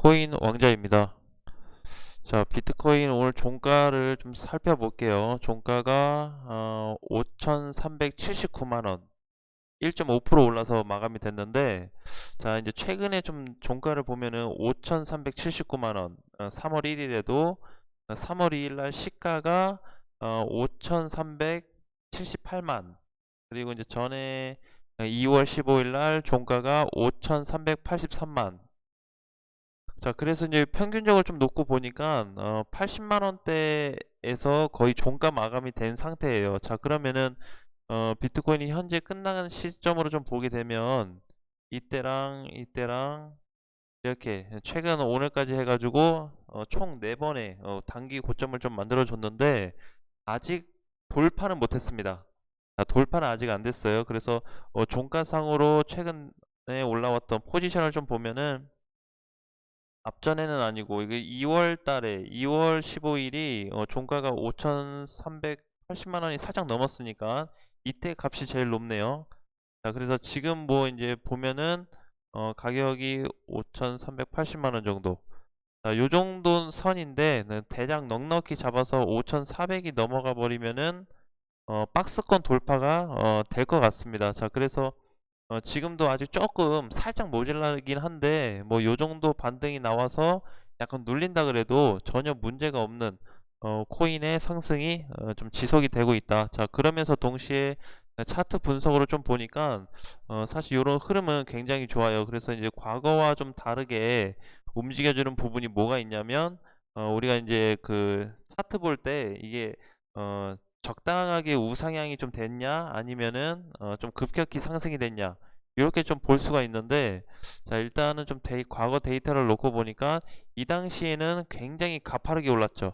비트코인 왕자입니다. 자, 비트코인 오늘 종가를 좀 살펴볼게요. 종가가 5,379만 원, 1.5% 올라서 마감이 됐는데, 자, 이제 최근에 좀 종가를 보면은 5,379만 원, 3월 1일에도 3월 2일 날 시가가 5,378만, 그리고 이제 전에 2월 15일 날 종가가 5,383만. 자, 그래서 이제 평균적으로 좀 놓고 보니까 80만 원대에서 거의 종가 마감이 된 상태예요. 자, 그러면은 비트코인이 현재 끝나는 시점으로 좀 보게 되면 이때랑 이때랑 이렇게 최근 오늘까지 해가지고 총 4번의 단기 고점을 좀 만들어 줬는데 아직 돌파는 못했습니다. 돌파는 아직 안 됐어요. 그래서 종가상으로 최근에 올라왔던 포지션을 좀 보면은 앞전에는 아니고 이게 2월 달에 2월 15일이 종가가 5,380만 원이 살짝 넘었으니까 이때 값이 제일 높네요. 자, 그래서 지금 뭐 이제 보면은 가격이 5,380만 원 정도. 자, 요 정도 선인데 대략 넉넉히 잡아서 5,400이 넘어가 버리면은 박스권 돌파가 될 것 같습니다. 자, 그래서 지금도 아직 조금 살짝 모자라긴 한데 뭐 요 정도 반등이 나와서 약간 눌린다 그래도 전혀 문제가 없는 코인의 상승이 좀 지속이 되고 있다. 자, 그러면서 동시에 차트 분석으로 좀 보니까 사실 이런 흐름은 굉장히 좋아요. 그래서 이제 과거와 좀 다르게 움직여주는 부분이 뭐가 있냐면 우리가 이제 그 차트 볼 때 이게 적당하게 우상향이 좀 됐냐 아니면은 좀 급격히 상승이 됐냐 이렇게 좀 볼 수가 있는데, 자, 일단은 좀 과거 데이터를 놓고 보니까 이 당시에는 굉장히 가파르게 올랐죠.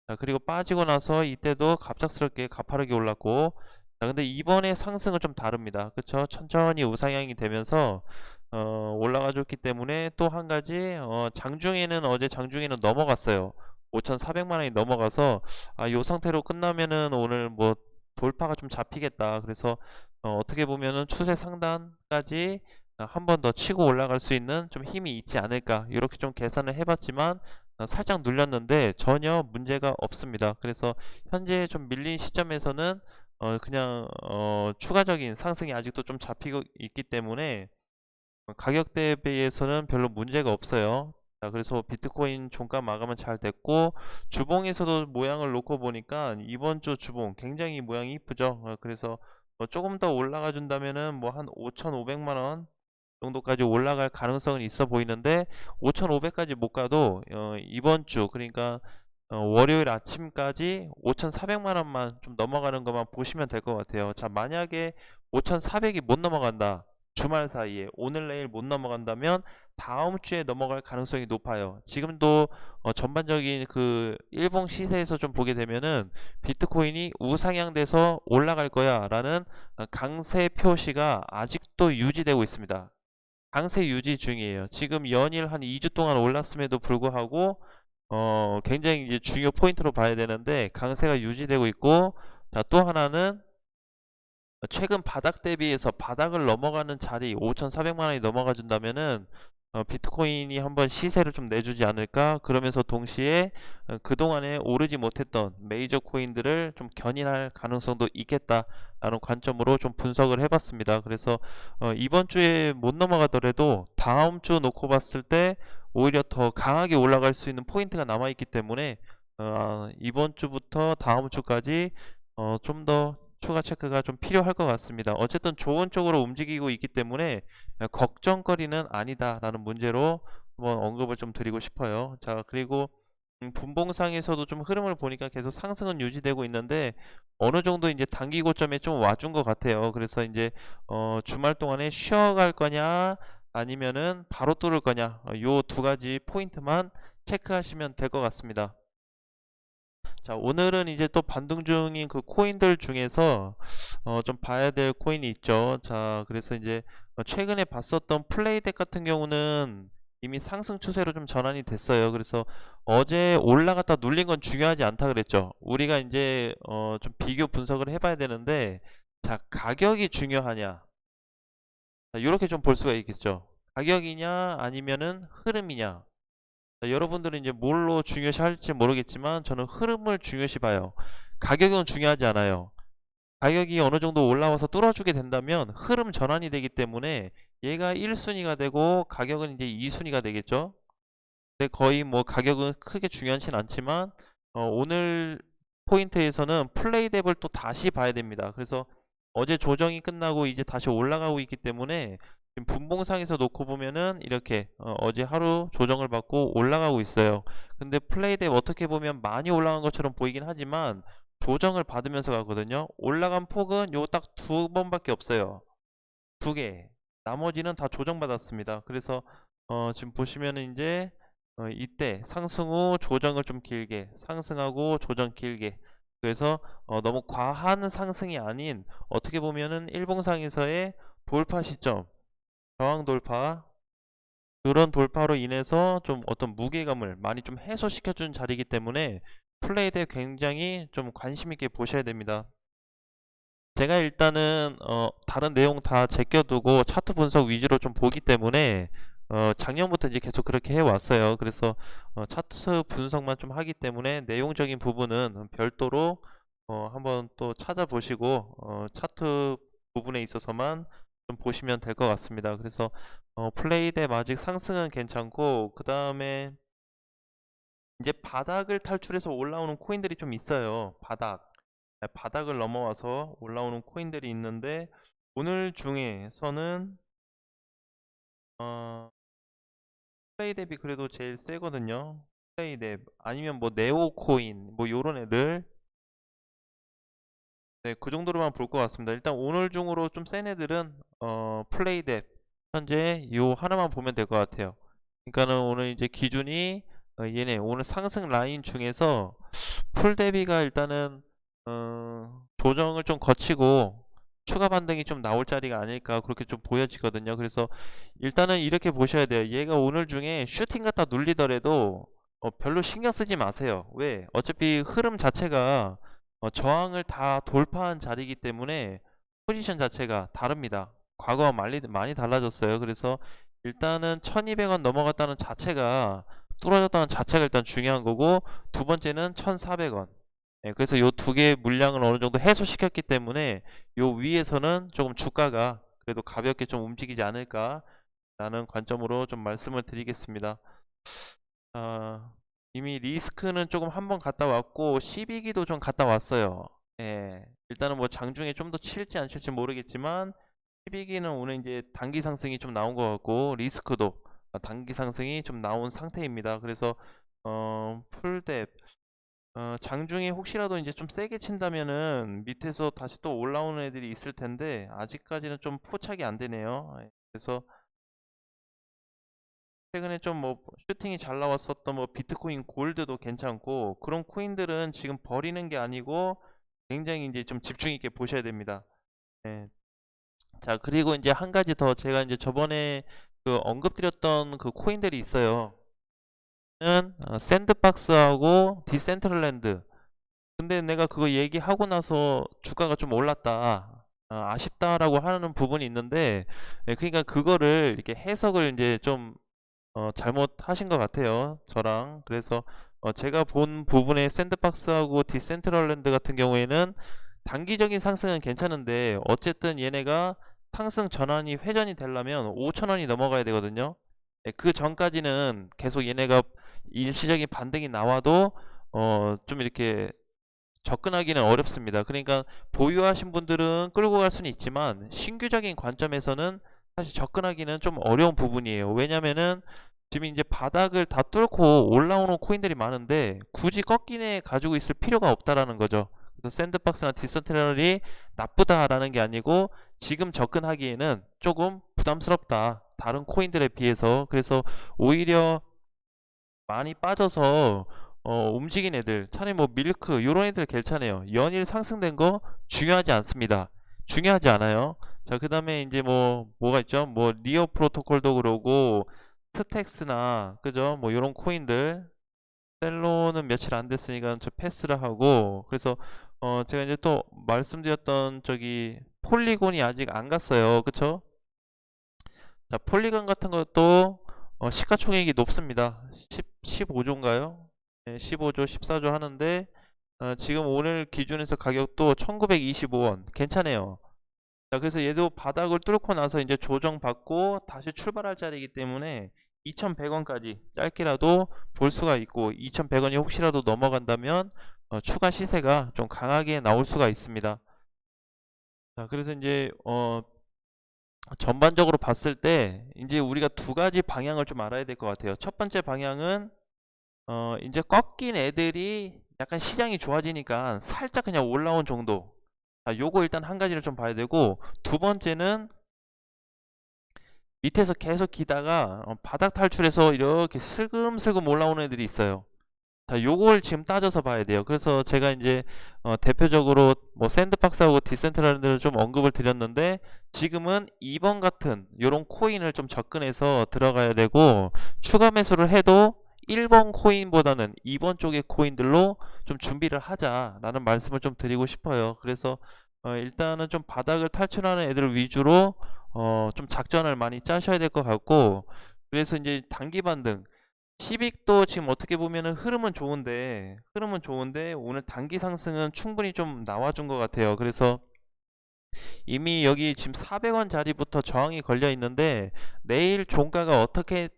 자, 그리고 빠지고 나서 이때도 갑작스럽게 가파르게 올랐고, 자, 근데 이번에 상승은 좀 다릅니다. 그쵸? 천천히 우상향이 되면서 올라가 줬기 때문에 또 한 가지 장중에는 어제 장중에는 넘어갔어요. 5,400만 원이 넘어가서 요 상태로 끝나면은 오늘 뭐 돌파가 좀 잡히겠다. 그래서 어떻게 보면은 추세 상단까지 한 번 더 치고 올라갈 수 있는 좀 힘이 있지 않을까 이렇게 좀 계산을 해봤지만 살짝 눌렸는데 전혀 문제가 없습니다. 그래서 현재 좀 밀린 시점에서는 그냥 추가적인 상승이 아직도 좀 잡히고 있기 때문에 가격 대비해서는 별로 문제가 없어요. 자, 그래서 비트코인 종가 마감은 잘 됐고 주봉에서도 모양을 놓고 보니까 이번 주 주봉 굉장히 모양이 이쁘죠. 그래서 조금 더 올라가 준다면은 뭐 한 5,500만 원 정도까지 올라갈 가능성은 있어 보이는데 5,500까지 못 가도 이번 주 그러니까 월요일 아침까지 5,400만 원만 좀 넘어가는 것만 보시면 될 것 같아요. 자, 만약에 5,400이 못 넘어간다. 주말 사이에 오늘 내일 못 넘어간다면 다음 주에 넘어갈 가능성이 높아요. 지금도 전반적인 그 일봉 시세에서 좀 보게 되면은 비트코인이 우상향돼서 올라갈 거야 라는 강세 표시가 아직도 유지되고 있습니다. 강세 유지 중이에요. 지금 연일 한 2주 동안 올랐음에도 불구하고 굉장히 이제 중요 포인트로 봐야 되는데 강세가 유지되고 있고, 자, 또 하나는 최근 바닥 대비해서 바닥을 넘어가는 자리 5,400만 원이 넘어가 준다면은 비트코인이 한번 시세를 좀 내주지 않을까. 그러면서 동시에 그동안에 오르지 못했던 메이저 코인들을 좀 견인할 가능성도 있겠다라는 관점으로 좀 분석을 해봤습니다. 그래서 이번 주에 못 넘어가더라도 다음 주 놓고 봤을 때 오히려 더 강하게 올라갈 수 있는 포인트가 남아 있기 때문에 이번 주부터 다음 주까지 좀 더 추가 체크가 좀 필요할 것 같습니다. 어쨌든 좋은 쪽으로 움직이고 있기 때문에 걱정거리는 아니다라는 문제로 한번 언급을 좀 드리고 싶어요. 자, 그리고 분봉상에서도 좀 흐름을 보니까 계속 상승은 유지되고 있는데 어느 정도 이제 단기 고점에 좀 와준 것 같아요. 그래서 이제 주말 동안에 쉬어갈 거냐 아니면은 바로 뚫을 거냐, 요 두 가지 포인트만 체크하시면 될 것 같습니다. 자, 오늘은 이제 또 반등 중인 그 코인들 중에서 좀 봐야 될 코인이 있죠. 자, 그래서 이제 최근에 봤었던 플레이덱 같은 경우는 이미 상승 추세로 좀 전환이 됐어요. 그래서 어제 올라갔다 눌린 건 중요하지 않다 그랬죠. 우리가 이제 좀 비교 분석을 해봐야 되는데, 자, 가격이 중요하냐? 자, 이렇게 좀 볼 수가 있겠죠. 가격이냐 아니면은 흐름이냐? 자, 여러분들은 이제 뭘로 중요시 할지 모르겠지만 저는 흐름을 중요시 봐요. 가격은 중요하지 않아요. 가격이 어느 정도 올라와서 뚫어주게 된다면 흐름 전환이 되기 때문에 얘가 1순위가 되고 가격은 이제 2순위가 되겠죠. 근데 거의 뭐 가격은 크게 중요하진 않지만 오늘 포인트에서는 플레이 뎁을 또 다시 봐야 됩니다. 그래서 어제 조정이 끝나고 이제 다시 올라가고 있기 때문에 지금 분봉상에서 놓고 보면은 이렇게 어제 하루 조정을 받고 올라가고 있어요. 근데 플레이 뎁 어떻게 보면 많이 올라간 것처럼 보이긴 하지만 조정을 받으면서 가거든요. 올라간 폭은 요 딱 두 번밖에 없어요. 두 개. 나머지는 다 조정받았습니다. 그래서 지금 보시면은 이제 이때 상승 후 조정을 좀 길게 상승하고 조정 길게, 그래서 너무 과한 상승이 아닌 어떻게 보면은 일봉상에서의 돌파 시점, 저항 돌파, 그런 돌파로 인해서 좀 어떤 무게감을 많이 좀 해소시켜 준 자리이기 때문에 플레이에 대해 굉장히 좀 관심 있게 보셔야 됩니다. 제가 일단은 다른 내용 다 제껴두고 차트 분석 위주로 좀 보기 때문에 작년부터 이제 계속 그렇게 해왔어요. 그래서 차트 분석만 좀 하기 때문에 내용적인 부분은 별도로 한번 또 찾아보시고 차트 부분에 있어서만 좀 보시면 될 것 같습니다. 그래서 플레이대 아직 상승은 괜찮고, 그 다음에 이제 바닥을 탈출해서 올라오는 코인들이 좀 있어요. 바닥을 넘어와서 올라오는 코인들이 있는데, 오늘 중에서는 플레이 뎁이 그래도 제일 세거든요. 플레이 뎁 아니면 뭐 네오 코인 뭐 요런 애들, 네, 그 정도로만 볼 것 같습니다. 일단 오늘 중으로 좀 센 애들은 플레이 뎁 현재 요 하나만 보면 될 것 같아요. 그러니까는 오늘 이제 기준이 얘네 오늘 상승 라인 중에서 풀 대비가 일단은 조정을 좀 거치고 추가 반등이 좀 나올 자리가 아닐까 그렇게 좀 보여지거든요. 그래서 일단은 이렇게 보셔야 돼요. 얘가 오늘 중에 슈팅 갖다 눌리더라도 별로 신경 쓰지 마세요. 왜? 어차피 흐름 자체가 저항을 다 돌파한 자리이기 때문에 포지션 자체가 다릅니다. 과거와 많이 달라졌어요. 그래서 일단은 1200원 넘어갔다는 자체가, 뚫어졌다는 자체가 일단 중요한 거고, 두 번째는 1400원. 예, 그래서 요 두 개의 물량을 어느 정도 해소시켰기 때문에 요 위에서는 조금 주가가 그래도 가볍게 좀 움직이지 않을까 라는 관점으로 좀 말씀을 드리겠습니다. 이미 리스크는 조금 한번 갔다 왔고 12기도 좀 갔다 왔어요. 예, 일단은 뭐 장중에 좀 더 칠지 안 칠지 모르겠지만 12기는 오늘 이제 단기 상승이 좀 나온 것 같고, 리스크도 단기 상승이 좀 나온 상태입니다. 그래서 풀뎁 장중에 혹시라도 이제 좀 세게 친다면은 밑에서 다시 또 올라오는 애들이 있을 텐데 아직까지는 좀 포착이 안 되네요. 예, 그래서 최근에 좀 뭐 슈팅이 잘 나왔었던 뭐 비트코인 골드도 괜찮고, 그런 코인들은 지금 버리는 게 아니고 굉장히 이제 좀 집중 있게 보셔야 됩니다. 예. 자, 그리고 이제 한 가지 더 제가 이제 저번에 그 언급드렸던 그 코인들이 있어요. 는 샌드박스하고 디센트럴랜드. 근데 내가 그거 얘기하고 나서 주가가 좀 올랐다, 아쉽다라고 하는 부분이 있는데, 예, 그러니까 그거를 이렇게 해석을 이제 좀 잘못하신 것 같아요, 저랑. 그래서 제가 본 부분에 샌드박스하고 디센트럴랜드 같은 경우에는 단기적인 상승은 괜찮은데 어쨌든 얘네가 상승 전환이 회전이 되려면 5,000원이 넘어가야 되거든요. 예, 그 전까지는 계속 얘네가 일시적인 반등이 나와도 좀 이렇게 접근하기는 어렵습니다. 그러니까 보유하신 분들은 끌고 갈 수는 있지만 신규적인 관점에서는 사실 접근하기는 좀 어려운 부분이에요. 왜냐면은 지금 이제 바닥을 다 뚫고 올라오는 코인들이 많은데 굳이 꺾이네 가지고 있을 필요가 없다라는 거죠. 그래서 샌드박스나 디센트럴이 나쁘다라는 게 아니고 지금 접근하기에는 조금 부담스럽다, 다른 코인들에 비해서. 그래서 오히려 많이 빠져서 움직인 애들, 차라리 뭐 밀크 요런 애들 괜찮아요. 연일 상승된 거 중요하지 않습니다. 중요하지 않아요. 자, 그 다음에 이제 뭐가 있죠? 뭐 니어 프로토콜도 그러고 스택스나 그죠? 뭐 요런 코인들, 셀로는 며칠 안 됐으니까 저 패스를 하고. 그래서 제가 이제 또 말씀드렸던 저기 폴리곤이 아직 안 갔어요. 그쵸? 자, 폴리곤 같은 것도 시가총액이 높습니다. 15조인가요? 네, 15조, 14조 하는데 지금 오늘 기준에서 가격도 1925원 괜찮아요. 자, 그래서 얘도 바닥을 뚫고 나서 이제 조정받고 다시 출발할 자리이기 때문에 2100원까지 짧게라도 볼 수가 있고 2100원이 혹시라도 넘어간다면 추가 시세가 좀 강하게 나올 수가 있습니다. 자, 그래서 이제 전반적으로 봤을 때 이제 우리가 두 가지 방향을 좀 알아야 될 것 같아요. 첫 번째 방향은 이제 꺾인 애들이 약간 시장이 좋아지니까 살짝 그냥 올라온 정도. 자, 요거 일단 한 가지를 좀 봐야 되고, 두 번째는 밑에서 계속 기다가 바닥 탈출해서 이렇게 슬금슬금 올라오는 애들이 있어요. 자, 요걸 지금 따져서 봐야 돼요. 그래서 제가 이제 대표적으로 뭐 샌드박스하고 디센트럴랜드를 좀 언급을 드렸는데, 지금은 2번 같은 요런 코인을 좀 접근해서 들어가야 되고, 추가 매수를 해도 1번 코인보다는 2번 쪽의 코인들로 좀 준비를 하자라는 말씀을 좀 드리고 싶어요. 그래서 일단은 좀 바닥을 탈출하는 애들 위주로 좀 작전을 많이 짜셔야 될 것 같고, 그래서 이제 단기 반등 시빅도 지금 어떻게 보면은 흐름은 좋은데 오늘 단기 상승은 충분히 좀 나와준 것 같아요. 그래서 이미 여기 지금 400원 자리부터 저항이 걸려 있는데 내일 종가가 어떻게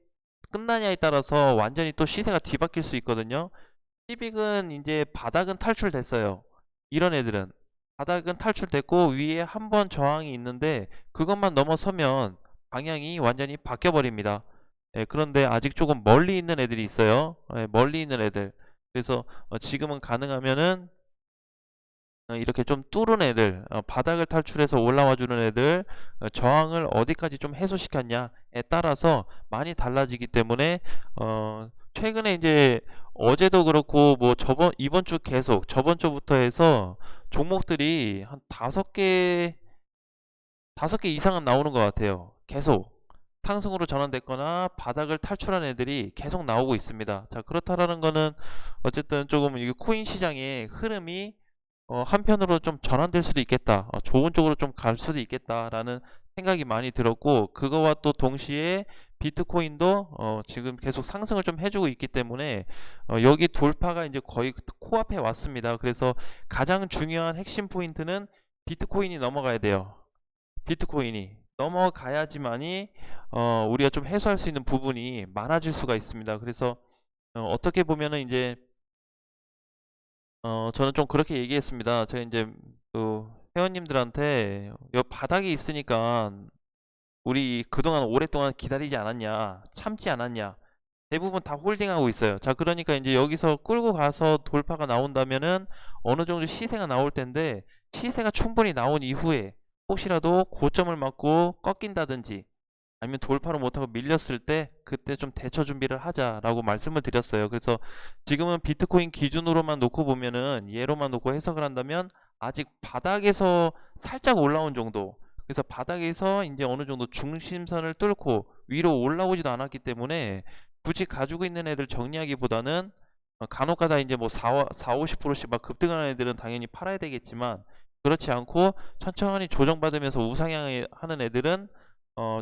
끝나냐에 따라서 완전히 또 시세가 뒤바뀔 수 있거든요. 시빅은 이제 바닥은 탈출됐어요. 이런 애들은 바닥은 탈출됐고 위에 한 번 저항이 있는데 그것만 넘어서면 방향이 완전히 바뀌어 버립니다. 예, 그런데 아직 조금 멀리 있는 애들이 있어요. 예, 멀리 있는 애들. 그래서 지금은 가능하면은 이렇게 좀 뚫은 애들, 바닥을 탈출해서 올라와 주는 애들, 저항을 어디까지 좀 해소시켰냐에 따라서 많이 달라지기 때문에 최근에 이제 어제도 그렇고 뭐 이번 주 계속 저번 주부터 해서 종목들이 한 다섯 개 이상은 나오는 것 같아요. 계속 상승으로 전환됐거나 바닥을 탈출한 애들이 계속 나오고 있습니다. 자, 그렇다라는 거는 어쨌든 조금 이 코인 시장의 흐름이 한편으로 좀 전환될 수도 있겠다. 좋은 쪽으로 좀 갈 수도 있겠다라는 생각이 많이 들었고, 그거와 또 동시에 비트코인도 지금 계속 상승을 좀 해주고 있기 때문에 여기 돌파가 이제 거의 코앞에 왔습니다. 그래서 가장 중요한 핵심 포인트는 비트코인이 넘어가야 돼요. 비트코인이 넘어가야지만이 우리가 좀 해소할 수 있는 부분이 많아질 수가 있습니다. 그래서 어떻게 보면은 이제 저는 좀 그렇게 얘기했습니다. 제가 이제 그 회원님들한테 여 바닥이 있으니까 우리 그동안 오랫동안 기다리지 않았냐, 참지 않았냐. 대부분 다 홀딩하고 있어요. 자, 그러니까 이제 여기서 끌고 가서 돌파가 나온다면은 어느 정도 시세가 나올 텐데, 시세가 충분히 나온 이후에 혹시라도 고점을 맞고 꺾인다든지 아니면 돌파를 못하고 밀렸을 때 그때 좀 대처 준비를 하자라고 말씀을 드렸어요. 그래서 지금은 비트코인 기준으로만 놓고 보면은, 얘로만 놓고 해석을 한다면 아직 바닥에서 살짝 올라온 정도, 그래서 바닥에서 이제 어느 정도 중심선을 뚫고 위로 올라오지도 않았기 때문에 굳이 가지고 있는 애들 정리하기보다는 간혹가다 이제 뭐 50%씩 막 급등하는 애들은 당연히 팔아야 되겠지만, 그렇지 않고 천천히 조정받으면서 우상향하는 애들은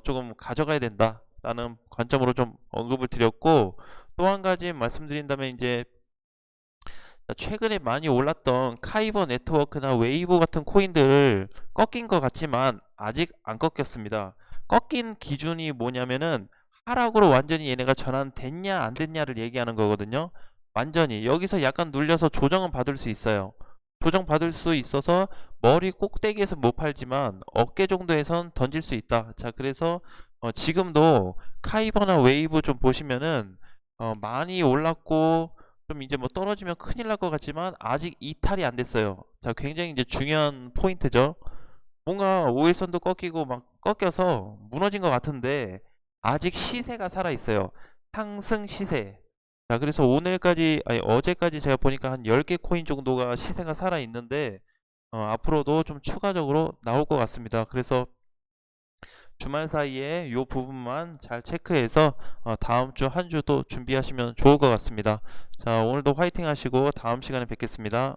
조금 가져가야 된다라는 관점으로 좀 언급을 드렸고, 또 한 가지 말씀드린다면 이제 최근에 많이 올랐던 카이버 네트워크나 웨이브 같은 코인들을 꺾인 것 같지만 아직 안 꺾였습니다. 꺾인 기준이 뭐냐면은 하락으로 완전히 얘네가 전환됐냐 안 됐냐를 얘기하는 거거든요. 완전히 여기서 약간 눌려서 조정은 받을 수 있어요. 조정 받을 수 있어서 머리 꼭대기에서 못 팔지만 어깨 정도에선 던질 수 있다. 자, 그래서 지금도 카이버나 웨이브 좀 보시면은 많이 올랐고 좀 이제 뭐 떨어지면 큰일 날 것 같지만 아직 이탈이 안 됐어요. 자, 굉장히 이제 중요한 포인트죠. 뭔가 5일선도 꺾이고 막 꺾여서 무너진 것 같은데 아직 시세가 살아 있어요. 상승 시세. 자, 그래서 오늘까지 아니 어제까지 제가 보니까 한 10개 코인 정도가 시세가 살아 있는데 앞으로도 좀 추가적으로 나올 것 같습니다. 그래서 주말 사이에 이 부분만 잘 체크해서 다음 주 한 주도 준비하시면 좋을 것 같습니다. 자, 오늘도 화이팅 하시고 다음 시간에 뵙겠습니다.